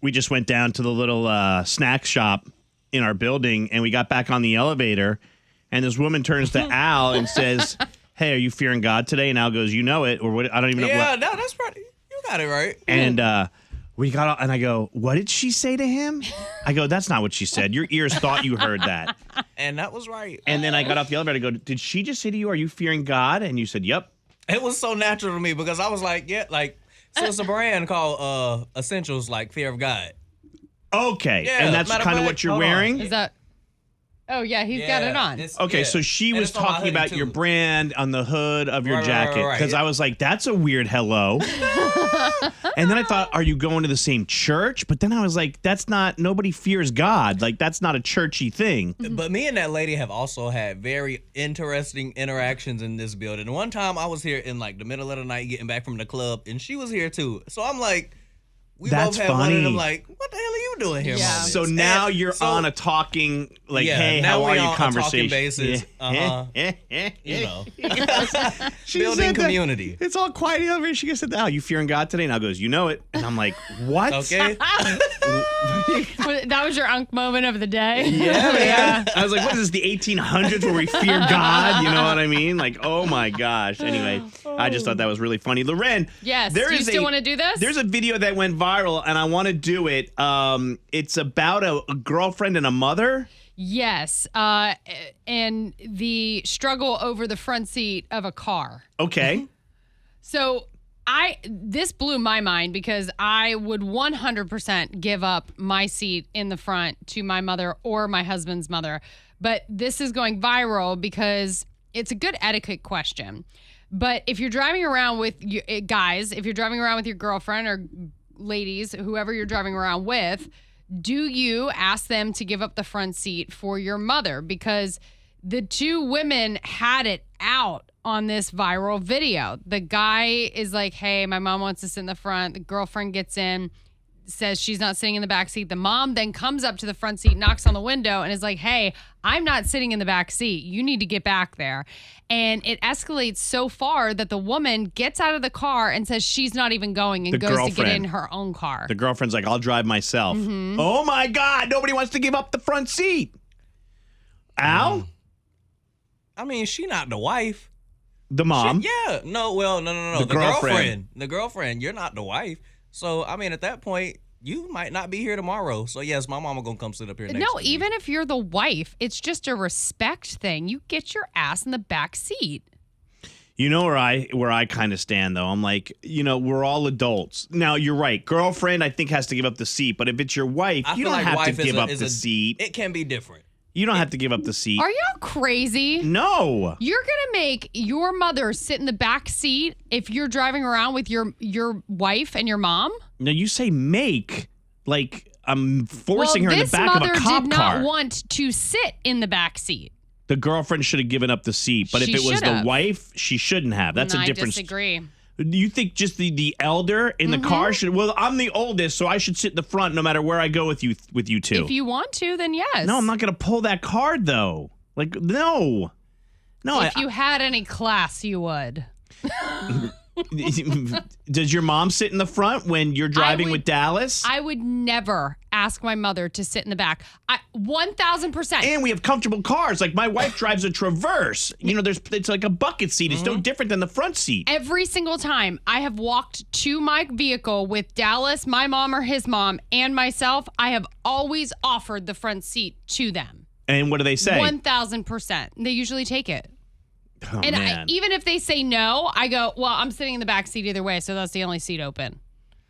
we just went down to the little snack shop in our building, and we got back on the elevator, and this woman turns to Al and says, "Hey, are you fearing God today?" And Al goes, "You know it," or what? I don't even know. Yeah, no, that's right. You got it right. And we got, and I go, "What did she say to him?" I go, "That's not what she said. Your ears thought you heard that." And that was right. And then I got off the elevator. I go, "Did she just say to you, are you fearing God?" And you said, "Yep." It was so natural to me because I was like, yeah, like, so it's a brand called Essentials, like Fear of God. Okay, Yeah, and that's kind of what you're wearing? Is that? Oh yeah, he's got it on. Okay, so she was talking about your brand on the hood of your jacket because I was like, "That's a weird hello." And then I thought, "Are you going to the same church?" But then I was like, "That's not. Nobody fears God. Like that's not a churchy thing." But me and that lady have also had very interesting interactions in this building. One time I was here in like the middle of the night getting back from the club, and she was here too. So I'm like. We That's both had funny. one of them like, what the hell are you doing here, moments? So now you're on a talking, like, hey, how are you conversation. Talking basis. You know. Building community. It's all quiet over here. She said, "Oh, you fearing God today?" And Al goes, "You know it." And I'm like, what? Okay. That was your unk moment of the day. Yeah, man. I was like, what is this, the 1800s where we fear God? You know what I mean? Like, oh my gosh. Anyway, I just thought that was really funny. Loren. Yes. Do you still want to do this? There's a video that went viral, and I want to do it. It's about a girlfriend and a mother. Yes. And the struggle over the front seat of a car. Okay. So this blew my mind because I would 100% give up my seat in the front to my mother or my husband's mother. But this is going viral because it's a good etiquette question. But if you're driving around with guys, if you're driving around with your girlfriend or ladies, whoever you're driving around with, do you ask them to give up the front seat for your mother? Because the two women had it out on this viral video. The guy is like, "Hey, my mom wants to sit in the front." The girlfriend gets in, says she's not sitting in the back seat. The mom then comes up to the front seat, knocks on the window, and is like, "Hey, I'm not sitting in the back seat. You need to get back there." And it escalates so far that the woman gets out of the car and says she's not even going and goes to get in her own car. The girlfriend's like, "I'll drive myself." Mm-hmm. Oh my God, nobody wants to give up the front seat. Al? I mean, she not the wife. The mom? No. The girlfriend. The girlfriend. You're not the wife. So, I mean, at that point, you might not be here tomorrow. So, yes, my mama gonna come sit up here next to me. No, even if you're the wife, it's just a respect thing. You get your ass in the back seat. You know where I kind of stand, though? I'm like, we're all adults. Now, you're right. Girlfriend, I think, has to give up the seat. But if it's your wife, you don't have to give up the seat. It can be different. You don't have to give up the seat. Are y'all crazy? No. You're going to make your mother sit in the back seat if you're driving around with your wife and your mom? No, you say make. Like, I'm forcing her in the back of a cop car. This mother did not want to sit in the back seat. The girlfriend should have given up the seat. But if it was the wife, she shouldn't have. That's a difference. I disagree. You think just the elder in the car should? Well, I'm the oldest, so I should sit in the front no matter where I go with you two. If you want to, then yes. No, I'm not going to pull that card though. Like no. If you had any class, you would. Does your mom sit in the front when you're driving with Dallas? I would never ask my mother to sit in the back. 1,000%. And we have comfortable cars. Like my wife drives a Traverse. It's like a bucket seat. It's no different than the front seat. Every single time I have walked to my vehicle with Dallas, my mom or his mom, and myself, I have always offered the front seat to them. And what do they say? 1,000%. They usually take it. Oh, and even if they say no, I go, well, I'm sitting in the back seat either way, so that's the only seat open.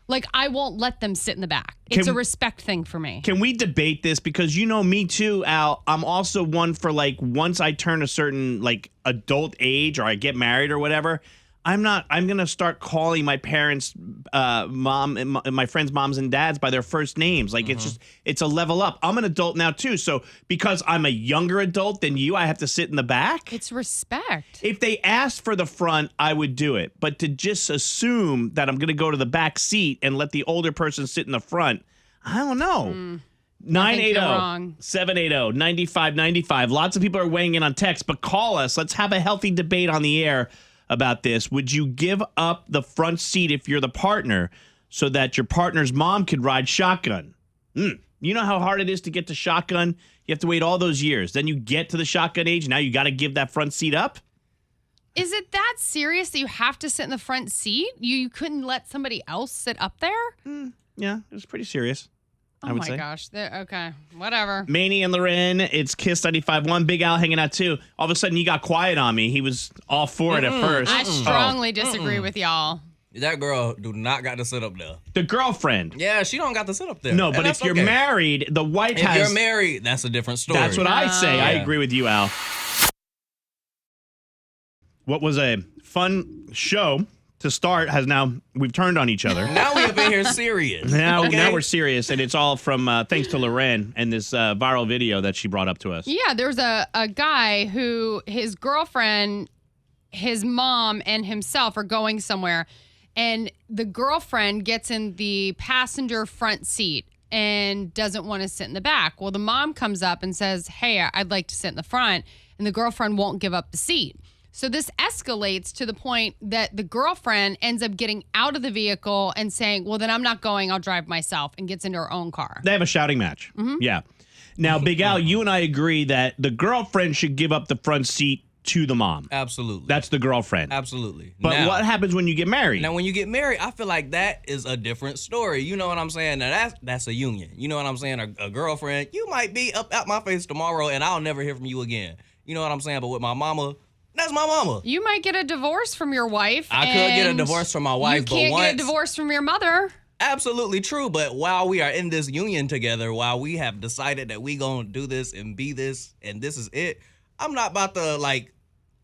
Like, I won't let them sit in the back. It's a respect thing for me. Can we debate this? Because me too, Al. I'm also one for, like, once I turn a certain, like, adult age or I get married or whatever, I'm going to start calling my parents' mom and my friends' moms and dads by their first names. Like, it's a level up. I'm an adult now, too. So because I'm a younger adult than you, I have to sit in the back. It's respect. If they asked for the front, I would do it. But to just assume that I'm going to go to the back seat and let the older person sit in the front, I don't know. 980-780-9595. Lots of people are weighing in on text, but call us. Let's have a healthy debate on the air about this. Would you give up the front seat if you're the partner? so that your partner's mom could ride shotgun. You know how hard it is to get to shotgun? You have to wait all those years. Then you get to the shotgun age. Now you got to give that front seat up? Is it that serious that you have to sit in the front seat? You couldn't let somebody else sit up there? Yeah, it was pretty serious. I would say. Oh my gosh. Okay, whatever. Maney and Loren, it's Kiss 95.1. Big Al hanging out too. All of a sudden, you got quiet on me. He was all for it at first. I strongly disagree with y'all. That girl do not got to sit up there. The girlfriend. Yeah, she don't got to sit up there. No, but if you're married, the wife has... If you're married, that's a different story. That's what I say. I Yeah. agree with you, Al. What was a fun show to start we've turned on each other. Now we have in here serious. Now Okay? we're serious, and it's all from thanks to Loren and this viral video that she brought up to us. Yeah, there's a guy who his girlfriend, his mom, and himself are going somewhere, and the girlfriend gets in the passenger front seat and doesn't want to sit in the back. Well, the mom comes up and says, "Hey, I'd like to sit in the front," and the girlfriend won't give up the seat. So this escalates to the point that the girlfriend ends up getting out of the vehicle and saying, "Well, then I'm not going. I'll drive myself," and gets into her own car. They have a shouting match. Yeah. Now, Big Al, you and I agree that the girlfriend should give up the front seat to the mom. Absolutely. That's the girlfriend. Absolutely. But Now- what happens when you get married? Now, when you get married, I feel like that is a different story. You know what I'm saying? Now, that's a union. You know what I'm saying? A girlfriend, you might be up at my face tomorrow, and I'll never hear from you again. You know what I'm saying? But with my mama, that's my mama. You might get a divorce from your wife. I could get a divorce from my wife, but You can't get a once- divorce from your mother. Absolutely true. But while we are in this union together, while we have decided that we gonna do this and be this, and this is it, I'm not about to, like,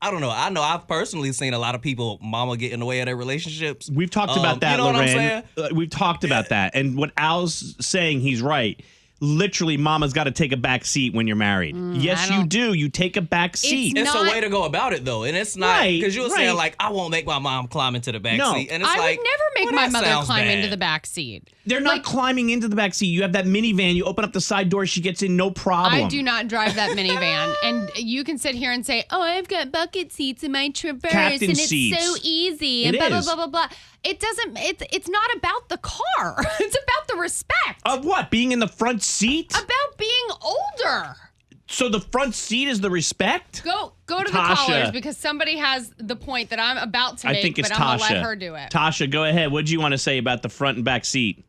I don't know. I know I've personally seen a lot of people, mama, get in the way of their relationships. We've talked about that, you know what I'm Loren. saying? We've talked about that. And what Al's saying, he's right. Literally, mama's got to take a back seat when you're married. Yes, you do. You take a back seat. It's not- a way to go about it, though. And it's not, Right, because you'll right. say, like, I won't make my mom climb into the back No. seat. And it's I like, would never make well, my that mother sounds climb bad. into the back seat. They're not climbing into the back seat. You have that minivan. You open up the side door. She gets in, no problem. I do not drive that minivan. And you can sit here and say, "Oh, I've got bucket seats in my Traverse, Captain and it's seats. so easy." And It blah, blah, is. blah, blah, blah. It doesn't, it's not about the car. It's about the respect. Of what? Being in the front seat? About being older. So the front seat is the respect? Go to the Tasha. callers, because somebody has the point that I'm about to make, I think it's but Tasha. I'm going to let her do it. Tasha, go ahead. What do you want to say about the front and back seat?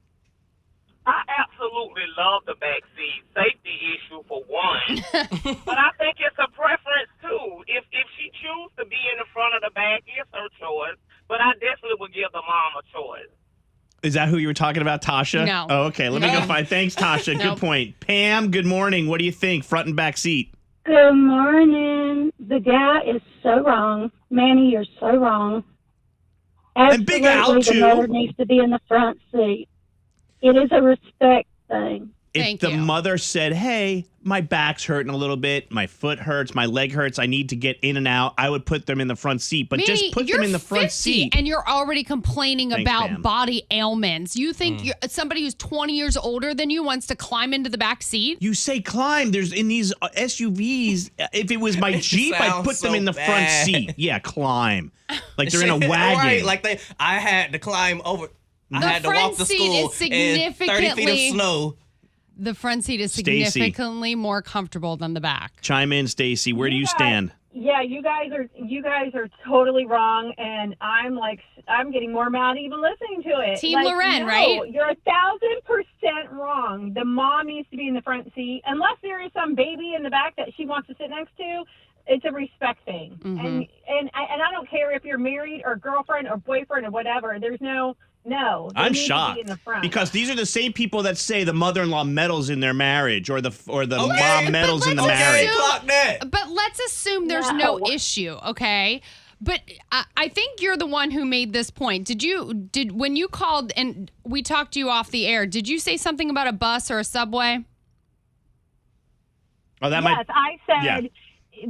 I absolutely love the back seat. Safety issue for one. But I think it's a preference too. If she chooses to be in the front of the back, it's her choice. But I definitely would give the mom a choice. Is that who you were talking about, Tasha? No. Oh, okay. Let me go find. Thanks, Tasha. Nope. Good point. Pam, good morning. What do you think? Front and back seat? Good morning. The guy is so wrong. Manny, you're so wrong. And Big Al, Absolutely, too. the mother needs to be in the front seat. It is a respect thing. If Thank the you. mother said, "Hey, my back's hurting a little bit, my foot hurts, my leg hurts, I need to get in and out," I would put them in the front seat. But Manny, just put you're them in the front 50 seat. and you're already complaining Thanks, about Pam. body ailments. You think somebody who's 20 years older than you wants to climb into the back seat? You say climb. There's in these SUVs. If it was my Jeep, I'd sounds put them so in the front bad. seat. Yeah, climb. Like they're in a wagon. Right, like I had to climb over. I The had to walk front to seat school is in 30 feet significantly- of snow. The front seat is Stacy. significantly more comfortable than the back. Chime in, Stacy. Where do you stand? Yeah, you guys are totally wrong, and I'm getting more mad even listening to it. Team Loren, no, right? You're 1,000% wrong. The mom needs to be in the front seat, unless there is some baby in the back that she wants to sit next to. It's a respect thing, and I don't care if you're married or girlfriend or boyfriend or whatever. There's no. They I'm need to shocked be in the front. because these are the same people that say the mother-in-law meddles in their marriage or the Okay, mom meddles in the let's marriage. assume- Clock that. But let's assume there's no No. issue, okay? But I think you're the one who made this point. When you called and we talked to you off the air, did you say something about a bus or a subway? Oh, that Yes, I said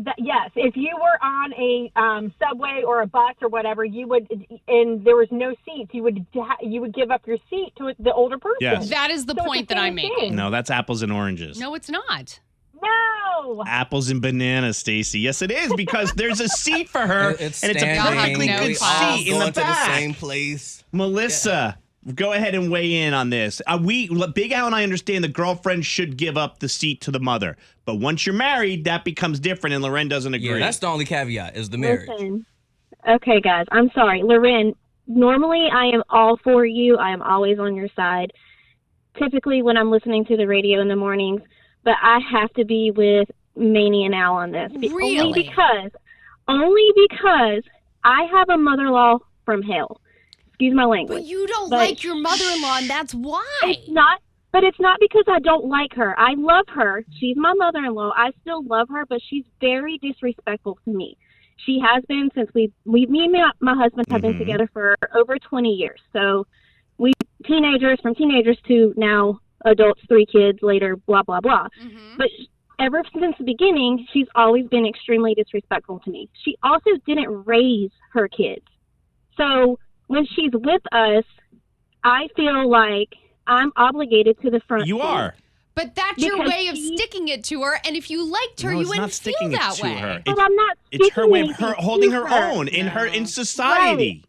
that, yes. If you were on a subway or a bus or whatever, you would, and there was no seats, you would give up your seat to the older person. Yes. That is the So it's point the that same I'm making. thing. No, that's apples and oranges. No, it's not. No. Apples and bananas, Stacy. Yes, it is because there's a seat for her, It's and it's a standing. perfectly No good We all seat in going the to back. the same place. Melissa, go ahead and weigh in on this. Big Al and I understand the girlfriend should give up the seat to the mother. But once you're married, that becomes different, and Loren doesn't agree. Yeah, that's the only caveat is the marriage. Listen, okay, guys, I'm sorry. Loren, normally I am all for you. I am always on your side. Typically when I'm listening to the radio in the mornings, but I have to be with Maney and Al on this. Really? Only because I have a mother-in-law from hell. Excuse my language. But you don't But like your mother-in-law, and that's why. It's not because I don't like her. I love her. She's my mother-in-law. I still love her, but she's very disrespectful to me. She has been since me and my husband have been together for over 20 years. So from teenagers to now adults, 3 kids later, blah, blah, blah. But ever since the beginning, she's always been extremely disrespectful to me. She also didn't raise her kids. So when she's with us, I feel like I'm obligated to the front You seat. are. But that's your Because way of sticking it to her, and if you liked her, No, you it's wouldn't not feel sticking it that to way. her. But I'm not It's her way of anything holding to her own in society.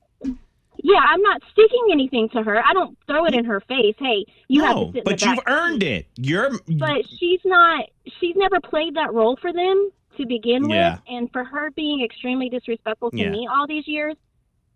Yeah, I'm not sticking anything to her. I don't throw it in her face. Hey, you have to No, sit in but the you've back earned seat. it. But she's never played that role for them to begin Yeah. with, and for her being extremely disrespectful to Yeah. me all these years,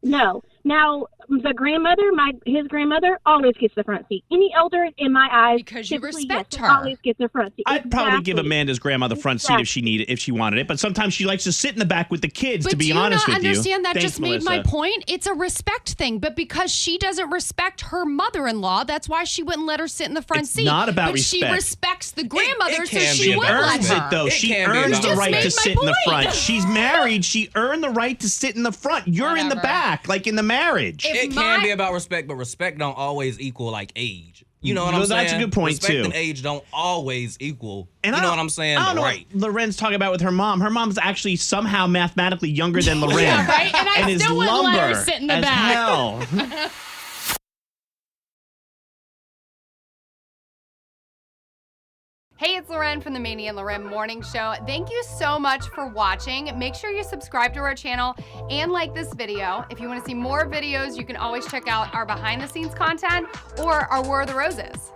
no. Now, the grandmother, his grandmother, always gets the front seat. Any elder, in my eyes, Because you typically, respect yes, her. always gets the front seat. I'd probably give Exactly. Amanda's grandma the front seat if she wanted it, but sometimes she likes to sit in the back with the kids, But to be do you honest not with you. understand that Thanks, just made my Melissa. point? It's a respect thing, but because she doesn't respect her mother-in-law, that's why she wouldn't let her sit in the front It's seat. not about but respect. she respects the grandmother, so can she be would about let Earns her. it though. It She can be earns about the right to respect. sit in the Just made my front. point. She's married. She earned the right to sit in the front. You're in the Whatever. back, like in the marriage. If It can be about respect, but respect don't always equal like age. You know what I'm Well, saying? that's a good point, respect too. and age don't always equal. And you know what I'm saying? I don't know Right. what Loren's talking about with her mom. Her mom's actually somehow mathematically younger than Loren. Yeah, right? And I is still wouldn't let her lumber sit in the as back. hell. Hey, it's Loren from the Maney and Loren Morning Show. Thank you so much for watching. Make sure you subscribe to our channel and like this video. If you want to see more videos, you can always check out our behind the scenes content or our War of the Roses.